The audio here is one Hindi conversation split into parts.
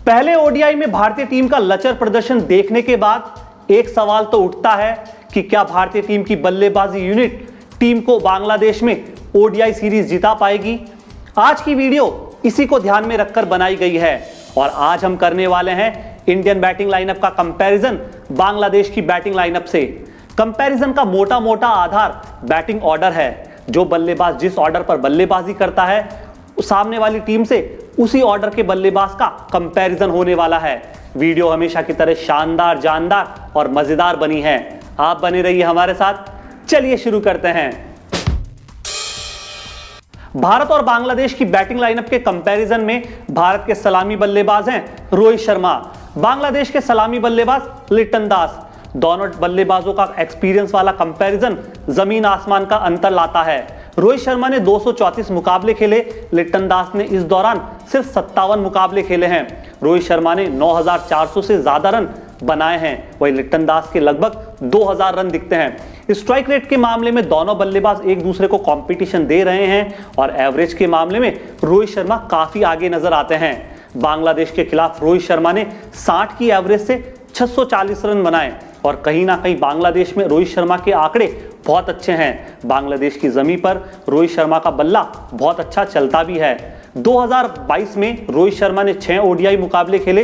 पहले ओडीआई में भारतीय टीम का लचर प्रदर्शन देखने के बाद एक सवाल तो उठता है कि क्या भारतीय टीम की बल्लेबाजी यूनिट टीम को बांग्लादेश में ओडीआई सीरीज जिता पाएगी। आज की वीडियो इसी को ध्यान में रखकर बनाई गई है और आज हम करने वाले हैं इंडियन बैटिंग लाइनअप का कंपैरिजन बांग्लादेश की बैटिंग लाइनअप से। कंपैरिजन का मोटा मोटा आधार बैटिंग ऑर्डर है। जो बल्लेबाज जिस ऑर्डर पर बल्लेबाजी करता है सामने वाली टीम से उसी ऑर्डर के बल्लेबाज का कंपैरिजन होने वाला है। वीडियो हमेशा की तरह शानदार, जानदार और मजेदार बनी है। आप बने रहिए हमारे साथ। चलिए शुरू करते हैं। भारत और बांग्लादेश की बैटिंग लाइनअप के कंपैरिजन में भारत के सलामी बल्लेबाज हैं रोहित शर्मा, बांग्लादेश के सलामी बल्लेबाज लिटन दास। दोनों बल्लेबाजों का एक्सपीरियंस वाला कंपैरिजन जमीन आसमान का अंतर लाता है। रोहित शर्मा ने 234 मुकाबले खेले, लिटन दास ने इस दौरान सिर्फ 57 मुकाबले खेले हैं। रोहित शर्मा ने 9400 से ज्यादा रन बनाए हैं, वही लिटन दास के लगभग 2000 रन दिखते हैं। स्ट्राइक रेट के मामले में दोनों बल्लेबाज एक दूसरे को कंपटीशन दे रहे हैं और एवरेज के मामले में रोहित शर्मा काफी आगे नजर आते हैं। बांग्लादेश के खिलाफ रोहित शर्मा ने 60 की एवरेज से 640 रन बनाए और कहीं ना कहीं बांग्लादेश में रोहित शर्मा के आंकड़े बहुत अच्छे हैं। बांग्लादेश की जमीन पर रोहित शर्मा का बल्ला बहुत अच्छा चलता भी है। 2022 में रोहित शर्मा ने 6 ओडीआई मुकाबले खेले,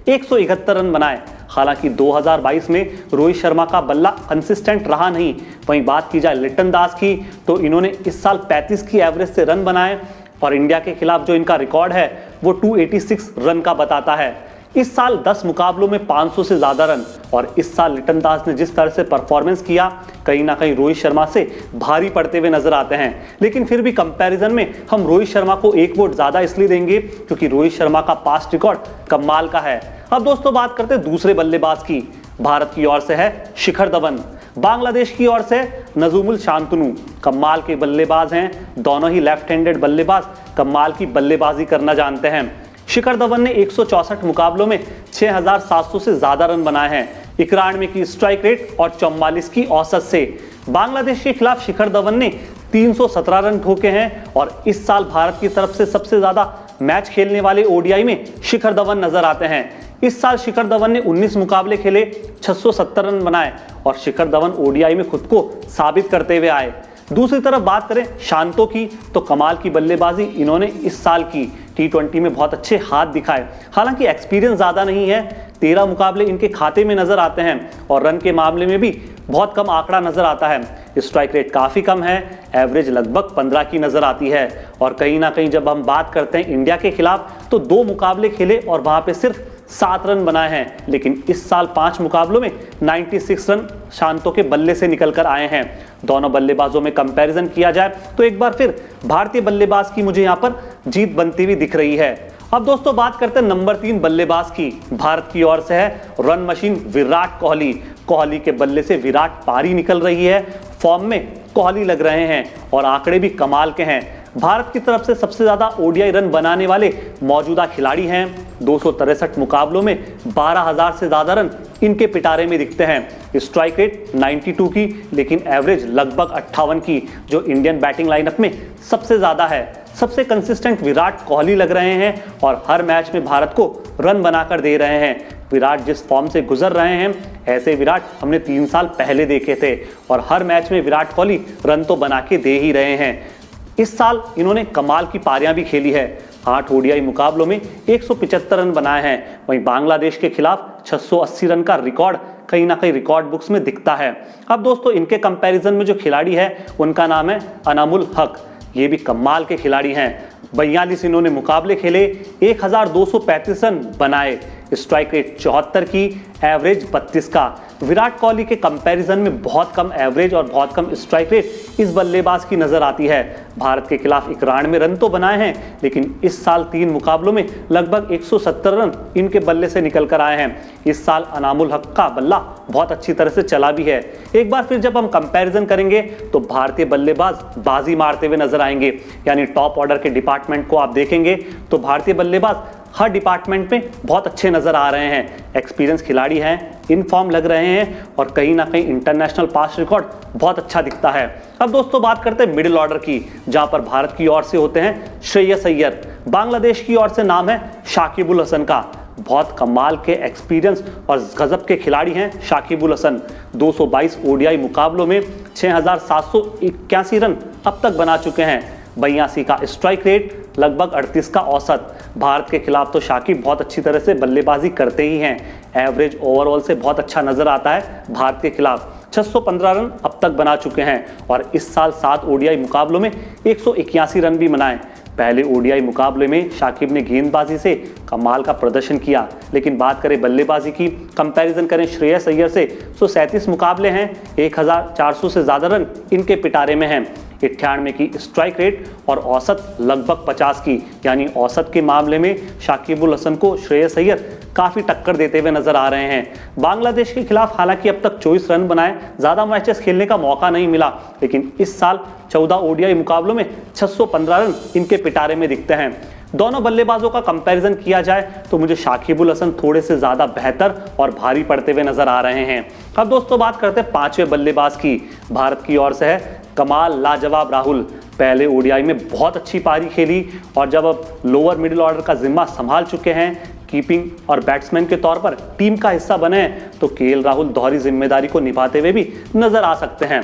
171 रन बनाए। हालांकि 2022 में रोहित शर्मा का बल्ला कंसिस्टेंट रहा नहीं। वहीं बात की जाए लिटन दास की तो इन्होंने इस साल 35 की एवरेज से रन बनाए और इंडिया के खिलाफ जो इनका रिकॉर्ड है वो 286 रन का बताता है। इस साल 10 मुकाबलों में 500 से ज्यादा रन और इस साल लिटन दास ने जिस तरह से परफॉर्मेंस किया कहीं ना कहीं रोहित शर्मा से भारी पड़ते हुए नजर आते हैं। लेकिन फिर भी कंपैरिजन में हम रोहित शर्मा को एक वोट ज्यादा इसलिए देंगे क्योंकि रोहित शर्मा का पास्ट रिकॉर्ड कमाल का है। अब दोस्तों बात करते हैं दूसरे बल्लेबाज की। भारत की ओर से है शिखर धवन, बांग्लादेश की ओर से नजूमुल शांतनु। कमाल के बल्लेबाज हैं, दोनों ही लेफ्ट हैंडेड बल्लेबाज कमाल की बल्लेबाजी करना जानते हैं। शिखर धवन ने 164 मुकाबलों में 6700 से ज्यादा रन बनाए हैं, 91 की स्ट्राइक रेट और 44 की औसत से। बांग्लादेश के खिलाफ शिखर धवन ने 317 रन ठोके हैं और इस साल भारत की तरफ से सबसे ज्यादा मैच खेलने वाले ओडीआई में शिखर धवन नजर आते हैं। इस साल शिखर धवन ने 19 मुकाबले खेले, 670 रन बनाए और शिखर धवन ओडीआई में खुद को साबित करते हुए आए। दूसरी तरफ बात करें शांतो की तो कमाल की बल्लेबाजी इन्होंने इस साल की T20 में बहुत अच्छे हाथ दिखाए। हालांकि एक्सपीरियंस ज़्यादा नहीं है, 13 मुकाबले इनके खाते में नज़र आते हैं और रन के मामले में भी बहुत कम आंकड़ा नज़र आता है। स्ट्राइक रेट काफ़ी कम है, एवरेज लगभग 15 की नज़र आती है। और कहीं ना कहीं जब हम बात करते हैं इंडिया के खिलाफ तो 2 मुकाबले खेले और वहाँ पर सिर्फ 7 रन बनाए हैं। लेकिन इस साल 5 मुकाबलों में 96 रन शांतो के बल्ले से निकल कर आए हैं। दोनों बल्लेबाजों में कंपैरिजन किया जाए तो एक बार फिर भारतीय बल्लेबाज की मुझे यहाँ पर जीत बनती हुई दिख रही है। अब दोस्तों बात करते हैं नंबर 3 बल्लेबाज की। भारत की ओर से है रन मशीन विराट कोहली। कोहली के बल्ले से विराट पारी निकल रही है, फॉर्म में कोहली लग रहे हैं और आंकड़े भी कमाल के हैं। भारत की तरफ से सबसे ज्यादा ओडीआई रन बनाने वाले मौजूदा खिलाड़ी हैं। 263 मुकाबलों में 12000 से ज्यादा रन इनके पिटारे में दिखते हैं। स्ट्राइक रेट 92 की लेकिन एवरेज लगभग 58 की, जो इंडियन बैटिंग लाइनअप में सबसे ज्यादा है। सबसे कंसिस्टेंट विराट कोहली लग रहे हैं और हर मैच में भारत को रन बनाकर दे रहे हैं। विराट जिस फॉर्म से गुजर रहे हैं ऐसे विराट हमने 3 साल पहले देखे थे और हर मैच में विराट कोहली रन तो बना के दे ही रहे हैं। इस साल इन्होंने कमाल की पारियां भी खेली है। 8 ओडीआई मुकाबलों में 175 रन बनाए हैं। वहीं बांग्लादेश के खिलाफ 680 रन का रिकॉर्ड कहीं ना कहीं रिकॉर्ड बुक्स में दिखता है। अब दोस्तों इनके कंपैरिजन में जो खिलाड़ी है उनका नाम है अनामुल हक। ये भी कमाल के खिलाड़ी हैं। 42 इन्होंने मुकाबले खेले, 1235 रन बनाए, स्ट्राइक रेट 74 की, एवरेज 32 का। विराट कोहली के कंपैरिजन में बहुत कम एवरेज और बहुत कम स्ट्राइक रेट इस बल्लेबाज की नजर आती है। भारत के खिलाफ 91 रन तो बनाए हैं लेकिन इस साल 3 मुकाबलों में लगभग 170 रन इनके बल्ले से निकल कर आए हैं। इस साल अनामुल हक का बल्ला बहुत अच्छी तरह से चला भी है। एक बार फिर जब हम कंपैरिजन करेंगे तो भारतीय बल्लेबाज बाजी मारते हुए नजर आएंगे। यानी टॉप ऑर्डर के डिपार्टमेंट को आप देखेंगे तो भारतीय बल्लेबाज हर डिपार्टमेंट में बहुत अच्छे नजर आ रहे हैं। एक्सपीरियंस खिलाड़ी हैं, इन फॉर्म लग रहे हैं और कहीं ना कहीं इंटरनेशनल पास रिकॉर्ड बहुत अच्छा दिखता है। अब दोस्तों बात करते हैं मिडिल ऑर्डर की, जहां पर भारत की ओर से होते हैं श्रेयस अय्यर, बांग्लादेश की ओर से नाम है शाकिबुल हसन का। बहुत कमाल के एक्सपीरियंस और गजब के खिलाड़ी हैं शाकिब अल हसन। 222 ओडीआई मुकाबलों में 6,781 रन अब तक बना चुके हैं। 82 का स्ट्राइक रेट, लगभग 38 का औसत। भारत के खिलाफ तो शाकिब बहुत अच्छी तरह से बल्लेबाजी करते ही हैं। एवरेज ओवरऑल से बहुत अच्छा नजर आता है भारत के खिलाफ। 615 रन अब तक बना चुके हैं और इस साल 7 ओडीआई मुकाबलों में 181 रन भी बनाए। पहले ओडीआई मुकाबले में शाकिब ने गेंदबाजी से कमाल का प्रदर्शन किया, लेकिन बात करें बल्लेबाजी की, कंपैरिजन करें श्रेयस अय्यर से, तो 37 मुकाबले हैं, 1400 से ज़्यादा रन इनके पिटारे में हैं। 98 की स्ट्राइक रेट और औसत लगभग 50 की, यानी औसत के मामले में शाकिब अल हसन को श्रेयस अय्यर काफ़ी टक्कर देते हुए नजर आ रहे हैं। बांग्लादेश के खिलाफ हालांकि अब तक 24 रन बनाए, ज़्यादा मैचेस खेलने का मौका नहीं मिला, लेकिन इस साल 14 ओडीआई मुकाबलों में 615 रन इनके पिटारे में दिखते हैं। दोनों बल्लेबाजों का कंपैरिजन किया जाए तो मुझे शाकिब अल हसन थोड़े से ज़्यादा बेहतर और भारी पड़ते हुए नजर आ रहे हैं। अब दोस्तों बात करते हैं 5वें बल्लेबाज की। भारत की ओर से है कमाल लाजवाब राहुल। पहले ओडीआई में बहुत अच्छी पारी खेली और जब अब लोअर मिडिल ऑर्डर का जिम्मा संभाल चुके हैं, कीपिंग और बैट्समैन के तौर पर टीम का हिस्सा बने हैं, तो केएल राहुल दोहरी जिम्मेदारी को निभाते हुए भी नजर आ सकते हैं।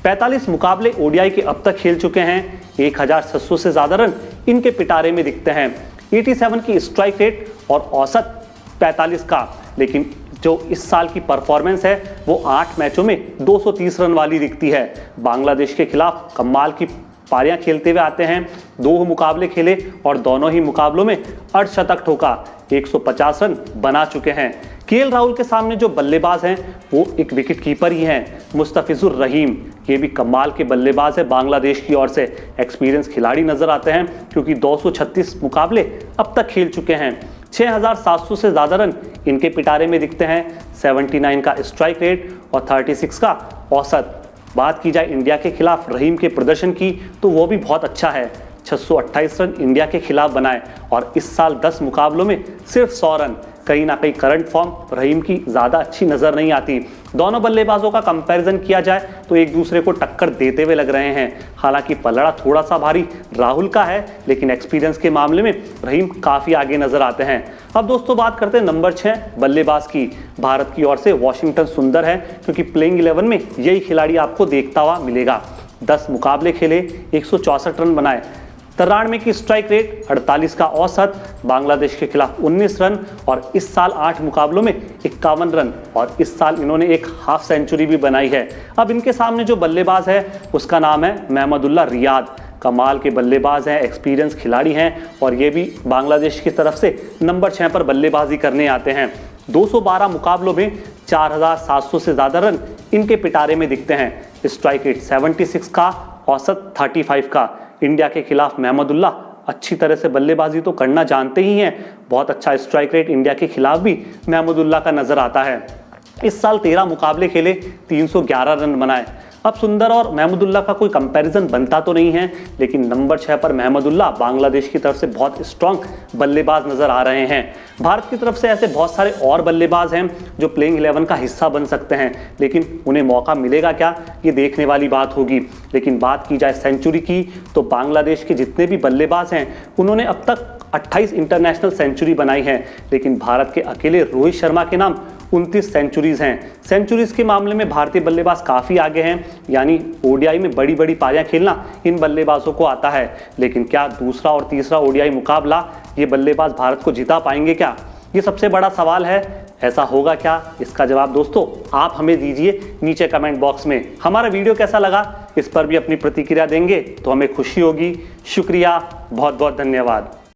45 मुकाबले ओडीआई के अब तक खेल चुके हैं, 1600 से ज़्यादा रन इनके पिटारे में दिखते हैं। 87 की स्ट्राइक रेट और औसत 45 का, लेकिन जो इस साल की परफॉर्मेंस है वो 8 मैचों में 230 रन वाली दिखती है। बांग्लादेश के खिलाफ कमाल की पारियां खेलते हुए आते हैं। 2 मुकाबले खेले और दोनों ही मुकाबलों में अर्धशतक ठोका, 150 रन बना चुके हैं। केएल राहुल के सामने जो बल्लेबाज हैं वो एक विकेट कीपर ही हैं, मुस्तफिजुर रहीम। ये भी कमाल के बल्लेबाज है बांग्लादेश की ओर से। एक्सपीरियंस खिलाड़ी नजर आते हैं क्योंकि 236 मुकाबले अब तक खेल चुके हैं। 6,700 से ज़्यादा रन इनके पिटारे में दिखते हैं। 79 का स्ट्राइक रेट और 36 का औसत। बात की जाए इंडिया के खिलाफ रहीम के प्रदर्शन की तो वो भी बहुत अच्छा है। 628 रन इंडिया के खिलाफ बनाए और इस साल 10 मुकाबलों में सिर्फ 100 रन। कहीं ना कहीं करंट फॉर्म रहीम की ज़्यादा अच्छी नज़र नहीं आती। दोनों बल्लेबाजों का कंपैरिजन किया जाए तो एक दूसरे को टक्कर देते हुए लग रहे हैं। हालांकि पलड़ा थोड़ा सा भारी राहुल का है, लेकिन एक्सपीरियंस के मामले में रहीम काफ़ी आगे नजर आते हैं। अब दोस्तों बात करते हैं नंबर 6 बल्लेबाज की। भारत की ओर से वाशिंगटन सुंदर है, क्योंकि प्लेइंग 11 में यही खिलाड़ी आपको देखता हुआ मिलेगा। 10 मुकाबले खेले, 164 रन बनाए, 93 की स्ट्राइक रेट, 48 का औसत। बांग्लादेश के खिलाफ 19 रन और इस साल 8 मुकाबलों में 51 रन और इस साल इन्होंने एक हाफ सेंचुरी भी बनाई है। अब इनके सामने जो बल्लेबाज है उसका नाम है महमदुल्ला रियाद। कमाल के बल्लेबाज हैं, एक्सपीरियंस खिलाड़ी हैं और ये भी बांग्लादेश की तरफ से नंबर 6 पर बल्लेबाजी करने आते हैं। 212 मुकाबलों में 4,700 से ज़्यादा रन इनके पिटारे में दिखते हैं। स्ट्राइक रेट 76 का, औसत 35 का। इंडिया के खिलाफ महमदुल्ला अच्छी तरह से बल्लेबाजी तो करना जानते ही हैं। बहुत अच्छा स्ट्राइक रेट इंडिया के खिलाफ भी महमदुल्ला का नजर आता है। इस साल 13 मुकाबले खेले, 311 रन बनाए। अब सुंदर और महमदुल्ला का कोई कंपैरिजन बनता तो नहीं है, लेकिन नंबर 6 पर महमदुल्ला बांग्लादेश की तरफ से बहुत स्ट्रांग बल्लेबाज नजर आ रहे हैं। भारत की तरफ से ऐसे बहुत सारे और बल्लेबाज हैं जो प्लेइंग 11 का हिस्सा बन सकते हैं, लेकिन उन्हें मौका मिलेगा क्या, ये देखने वाली बात होगी। लेकिन बात की जाए सेंचुरी की तो बांग्लादेश के जितने भी बल्लेबाज हैं उन्होंने अब तक 28 इंटरनेशनल सेंचुरी बनाई है, लेकिन भारत के अकेले रोहित शर्मा के नाम 29 सेंचुरीज हैं। सेंचुरीज के मामले में भारतीय बल्लेबाज काफ़ी आगे हैं, यानी ओडीआई में बड़ी बड़ी पारियां खेलना इन बल्लेबाजों को आता है। लेकिन क्या दूसरा और तीसरा ओडीआई मुकाबला ये बल्लेबाज भारत को जिता पाएंगे क्या, ये सबसे बड़ा सवाल है। ऐसा होगा क्या, इसका जवाब दोस्तों आप हमें दीजिए नीचे कमेंट बॉक्स में। हमारा वीडियो कैसा लगा इस पर भी अपनी प्रतिक्रिया देंगे तो हमें खुशी होगी। शुक्रिया, बहुत बहुत धन्यवाद।